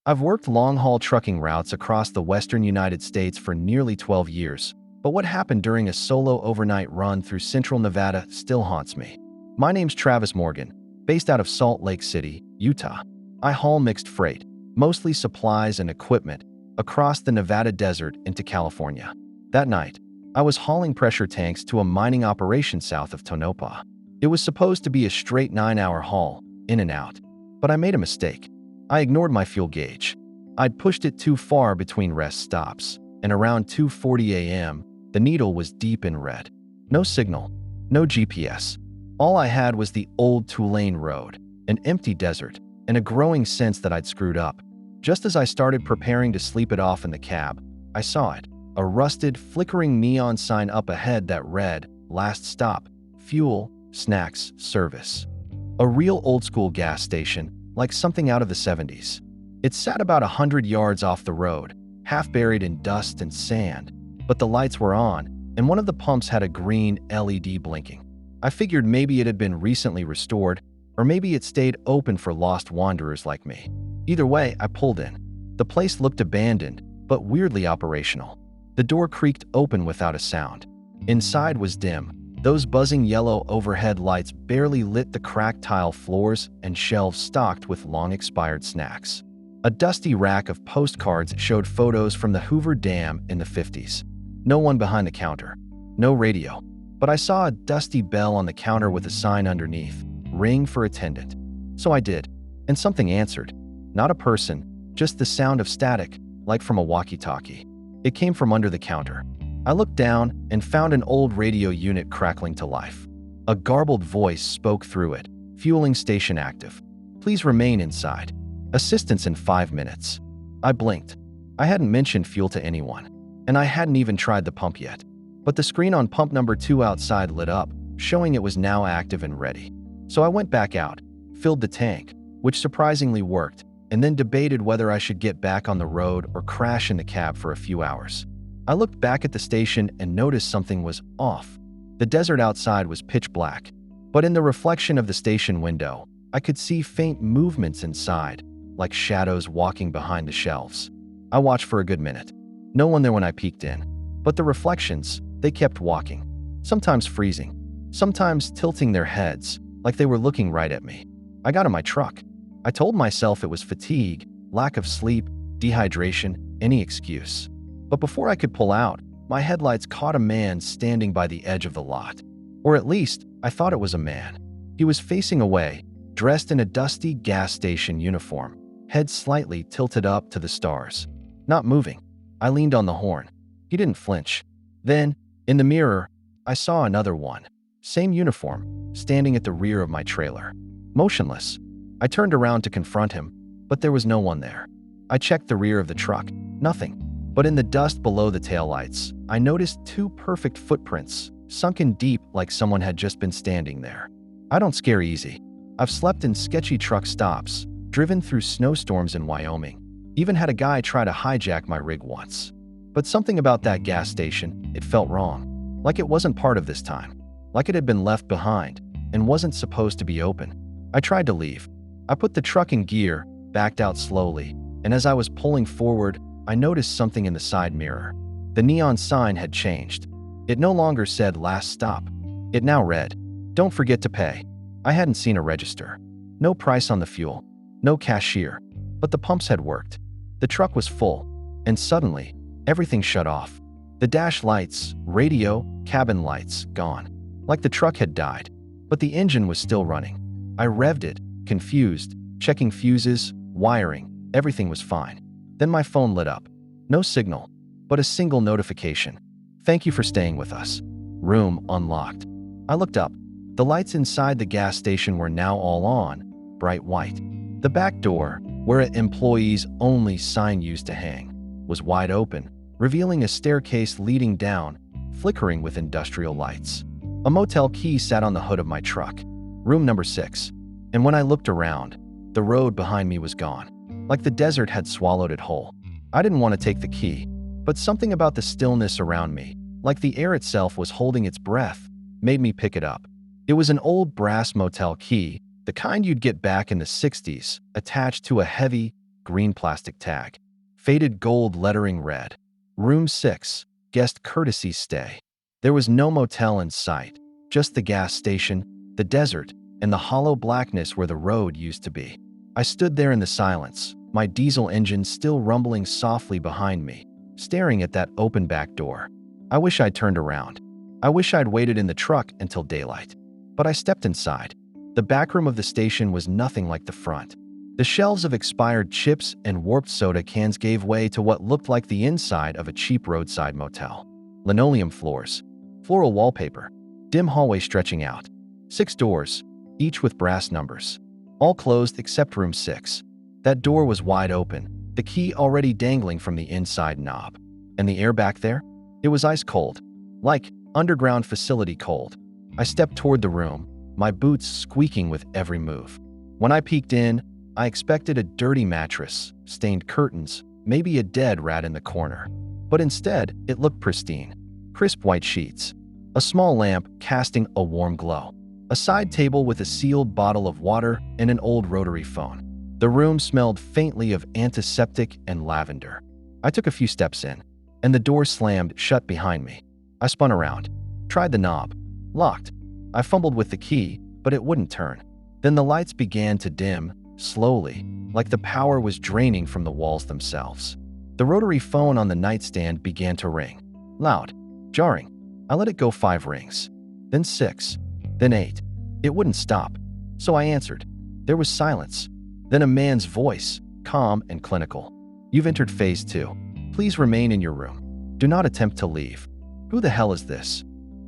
I've worked long-haul trucking routes across the western United States for nearly 12 years, but what happened during a solo overnight run through central Nevada still haunts me. My name's Travis Morgan, based out of Salt Lake City, Utah. I haul mixed freight, mostly supplies and equipment, across the Nevada desert into California. That night, I was hauling pressure tanks to a mining operation south of Tonopah. It was supposed to be a straight 9-hour haul, in and out. But I made a mistake. I ignored my fuel gauge. I'd pushed it too far between rest stops, and around 2:40 a.m., the needle was deep in red. No signal, no GPS. All I had was the old two-lane road, an empty desert, and a growing sense that I'd screwed up. Just as I started preparing to sleep it off in the cab, I saw it, a rusted, flickering neon sign up ahead that read, "Last stop, fuel, snacks, service." A real old-school gas station, like something out of the 70s. It sat about 100 yards off the road, half buried in dust and sand, but the lights were on, and one of the pumps had a green LED blinking. I figured maybe it had been recently restored, or maybe it stayed open for lost wanderers like me. Either way, I pulled in. The place looked abandoned, but weirdly operational. The door creaked open without a sound. Inside was dim. Those buzzing yellow overhead lights barely lit the cracked tile floors and shelves stocked with long-expired snacks. A dusty rack of postcards showed photos from the Hoover Dam in the 50s. No one behind the counter. No radio. But I saw a dusty bell on the counter with a sign underneath, "Ring for attendant." So I did, and something answered. Not a person, just the sound of static, like from a walkie-talkie. It came from under the counter. I looked down and found an old radio unit crackling to life. A garbled voice spoke through it, "Fueling station active. Please remain inside. Assistance in 5 minutes." I blinked. I hadn't mentioned fuel to anyone, and I hadn't even tried the pump yet. But the screen on pump number 2 outside lit up, showing it was now active and ready. So I went back out, filled the tank, which surprisingly worked, and then debated whether I should get back on the road or crash in the cab for a few hours. I looked back at the station and noticed something was off. The desert outside was pitch black, but in the reflection of the station window, I could see faint movements inside, like shadows walking behind the shelves. I watched for a good minute. No one there when I peeked in, but the reflections, they kept walking, sometimes freezing, sometimes tilting their heads, like they were looking right at me. I got in my truck. I told myself it was fatigue, lack of sleep, dehydration, any excuse. But before I could pull out, my headlights caught a man standing by the edge of the lot. Or at least, I thought it was a man. He was facing away, dressed in a dusty gas station uniform, head slightly tilted up to the stars. Not moving. I leaned on the horn. He didn't flinch. Then, in the mirror, I saw another one. Same uniform, standing at the rear of my trailer. Motionless. I turned around to confront him, but there was no one there. I checked the rear of the truck. Nothing. But in the dust below the taillights, I noticed 2 perfect footprints, sunken deep like someone had just been standing there. I don't scare easy. I've slept in sketchy truck stops, driven through snowstorms in Wyoming, even had a guy try to hijack my rig once. But something about that gas station, it felt wrong. Like it wasn't part of this time. Like it had been left behind, and wasn't supposed to be open. I tried to leave. I put the truck in gear, backed out slowly, and as I was pulling forward, I noticed something in the side mirror. The neon sign had changed. It no longer said "Last stop." It now read, "Don't forget to pay." I hadn't seen a register. No price on the fuel. No cashier. But the pumps had worked. The truck was full. And suddenly, everything shut off. The dash lights, radio, cabin lights, gone. Like the truck had died. But the engine was still running. I revved it, confused, checking fuses, wiring. Everything was fine. Then my phone lit up. No signal, but a single notification. "Thank you for staying with us. Room unlocked." I looked up. The lights inside the gas station were now all on, bright white. The back door, where an employees only sign used to hang, was wide open, revealing a staircase leading down, flickering with industrial lights. A motel key sat on the hood of my truck. Room number 6. And when I looked around, the road behind me was gone. Like the desert had swallowed it whole. I didn't want to take the key, but something about the stillness around me, like the air itself was holding its breath, made me pick it up. It was an old brass motel key, the kind you'd get back in the 60s, attached to a heavy, green plastic tag. Faded gold lettering read, Room 6, guest courtesy stay. There was no motel in sight, just the gas station, the desert, and the hollow blackness where the road used to be. I stood there in the silence, my diesel engine still rumbling softly behind me, staring at that open back door. I wish I'd turned around. I wish I'd waited in the truck until daylight. But I stepped inside. The back room of the station was nothing like the front. The shelves of expired chips and warped soda cans gave way to what looked like the inside of a cheap roadside motel. Linoleum floors, floral wallpaper, dim hallway stretching out. 6 doors, each with brass numbers. All closed except room 6. That door was wide open, the key already dangling from the inside knob. And the air back there? It was ice cold, like underground facility cold. I stepped toward the room, my boots squeaking with every move. When I peeked in, I expected a dirty mattress, stained curtains, maybe a dead rat in the corner. But instead, it looked pristine. Crisp white sheets, a small lamp casting a warm glow, a side table with a sealed bottle of water and an old rotary phone. The room smelled faintly of antiseptic and lavender. I took a few steps in, and the door slammed shut behind me. I spun around, tried the knob. Locked. I fumbled with the key, but it wouldn't turn. Then the lights began to dim, slowly, like the power was draining from the walls themselves. The rotary phone on the nightstand began to ring. Loud, jarring. I let it go 5 rings. Then 6. Then 8. It wouldn't stop. So I answered. There was silence. Then a man's voice, calm and clinical. You've entered phase 2. Please remain in your room. Do not attempt to leave. Who the hell is this?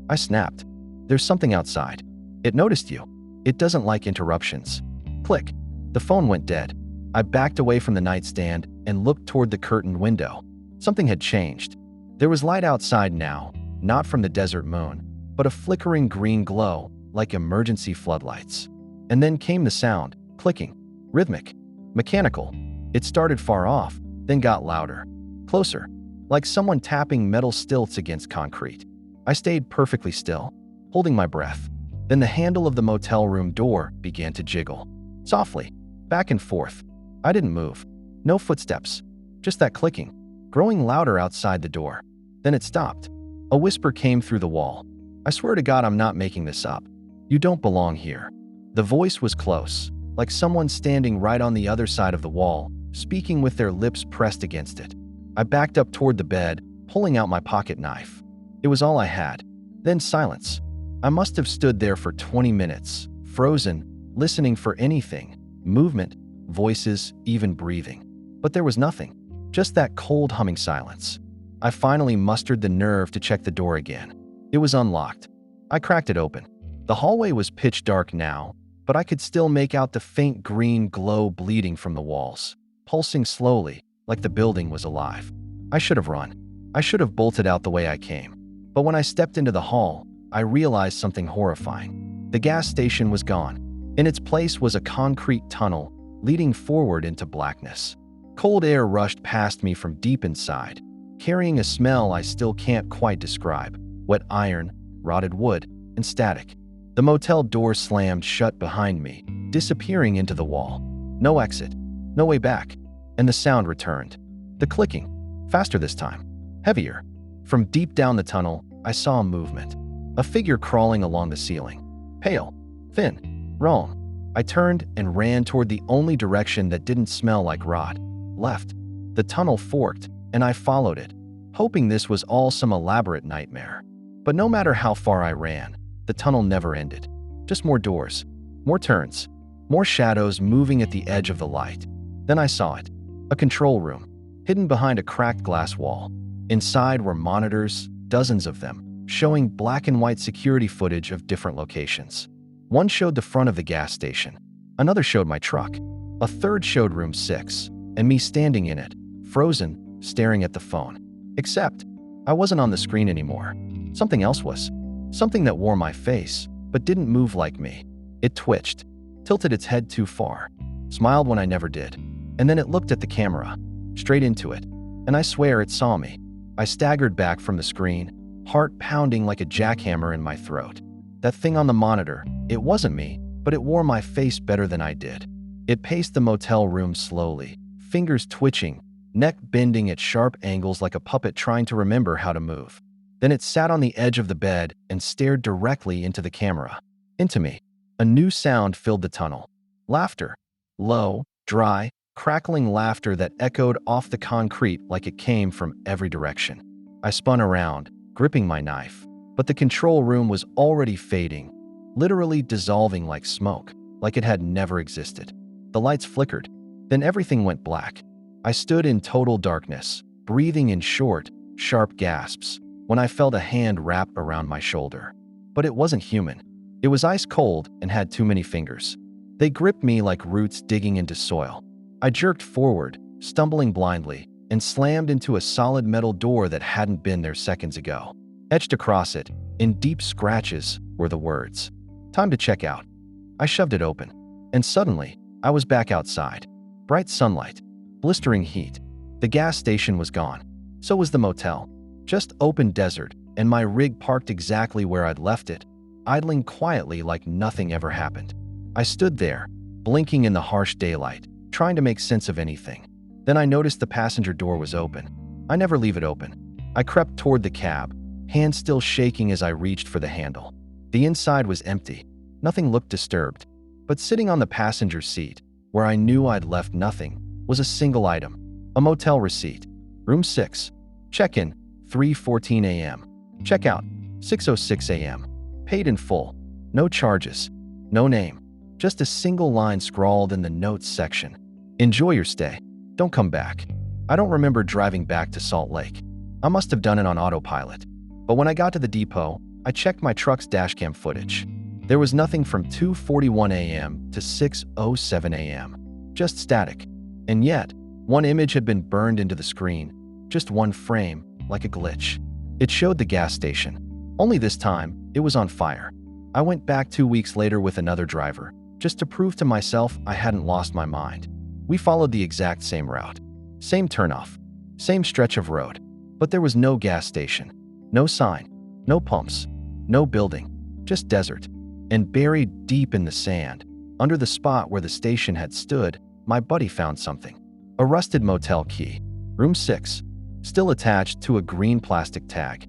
I snapped. There's something outside. It noticed you. It doesn't like interruptions. Click. The phone went dead. I backed away from the nightstand and looked toward the curtained window. Something had changed. There was light outside now, not from the desert moon, but a flickering green glow, like emergency floodlights. And then came the sound, clicking, rhythmic, mechanical. It started far off, then got louder, closer, like someone tapping metal stilts against concrete. I stayed perfectly still, holding my breath. Then the handle of the motel room door began to jiggle. Softly, back and forth. I didn't move. No footsteps. Just that clicking, growing louder outside the door. Then it stopped. A whisper came through the wall. I swear to God I'm not making this up. You don't belong here. The voice was close, like someone standing right on the other side of the wall, speaking with their lips pressed against it. I backed up toward the bed, pulling out my pocket knife. It was all I had. Then silence. I must have stood there for 20 minutes, frozen, listening for anything, movement, voices, even breathing. But there was nothing, just that cold humming silence. I finally mustered the nerve to check the door again. It was unlocked. I cracked it open. The hallway was pitch dark now, but I could still make out the faint green glow bleeding from the walls, pulsing slowly, like the building was alive. I should have run. I should have bolted out the way I came. But when I stepped into the hall, I realized something horrifying. The gas station was gone. In its place was a concrete tunnel leading forward into blackness. Cold air rushed past me from deep inside, carrying a smell I still can't quite describe. Wet iron, rotted wood, and static. The motel door slammed shut behind me, disappearing into the wall. No exit, no way back. And the sound returned. The clicking, faster this time, heavier. From deep down the tunnel, I saw a movement. A figure crawling along the ceiling. Pale, thin, wrong. I turned and ran toward the only direction that didn't smell like rot. Left. The tunnel forked, and I followed it, hoping this was all some elaborate nightmare. But no matter how far I ran, the tunnel never ended. Just more doors, more turns, more shadows moving at the edge of the light. Then I saw it. A control room, hidden behind a cracked glass wall. Inside were monitors, dozens of them, showing black and white security footage of different locations. One showed the front of the gas station. Another showed my truck. A third showed room 6, and me standing in it, frozen, staring at the phone. Except, I wasn't on the screen anymore. Something else was. Something that wore my face, but didn't move like me. It twitched, tilted its head too far, smiled when I never did. And then it looked at the camera, straight into it. And I swear it saw me. I staggered back from the screen, heart pounding like a jackhammer in my throat. That thing on the monitor, it wasn't me, but it wore my face better than I did. It paced the motel room slowly, fingers twitching, neck bending at sharp angles like a puppet trying to remember how to move. Then it sat on the edge of the bed and stared directly into the camera. Into me. A new sound filled the tunnel. Laughter. Low, dry, crackling laughter that echoed off the concrete like it came from every direction. I spun around, gripping my knife. But the control room was already fading, literally dissolving like smoke, like it had never existed. The lights flickered. Then everything went black. I stood in total darkness, breathing in short, sharp gasps, when I felt a hand wrap around my shoulder. But it wasn't human. It was ice cold and had too many fingers. They gripped me like roots digging into soil. I jerked forward, stumbling blindly, and slammed into a solid metal door that hadn't been there seconds ago. Etched across it, in deep scratches, were the words, "Time to check out." I shoved it open, and suddenly, I was back outside. Bright sunlight, blistering heat. The gas station was gone. So was the motel. Just open desert, and my rig parked exactly where I'd left it, idling quietly like nothing ever happened. I stood there, blinking in the harsh daylight, trying to make sense of anything. Then I noticed the passenger door was open. I never leave it open. I crept toward the cab, hands still shaking as I reached for the handle. The inside was empty. Nothing looked disturbed. But sitting on the passenger seat, where I knew I'd left nothing, was a single item. A motel receipt. Room 6. Check-in, 3:14 a.m. Check-out, 6:06 a.m. Paid in full. No charges. No name. Just a single line scrawled in the notes section. Enjoy your stay. Don't come back. I don't remember driving back to Salt Lake. I must have done it on autopilot. But when I got to the depot, I checked my truck's dashcam footage. There was nothing from 2:41 a.m. to 6:07 a.m. Just static. And yet, one image had been burned into the screen. Just one frame, like a glitch. It showed the gas station. Only this time, it was on fire. I went back 2 weeks later with another driver, just to prove to myself I hadn't lost my mind. We followed the exact same route. Same turnoff. Same stretch of road. But there was no gas station. No sign. No pumps. No building. Just desert. And buried deep in the sand, under the spot where the station had stood, my buddy found something. A rusted motel key. Room 6. Still attached to a green plastic tag.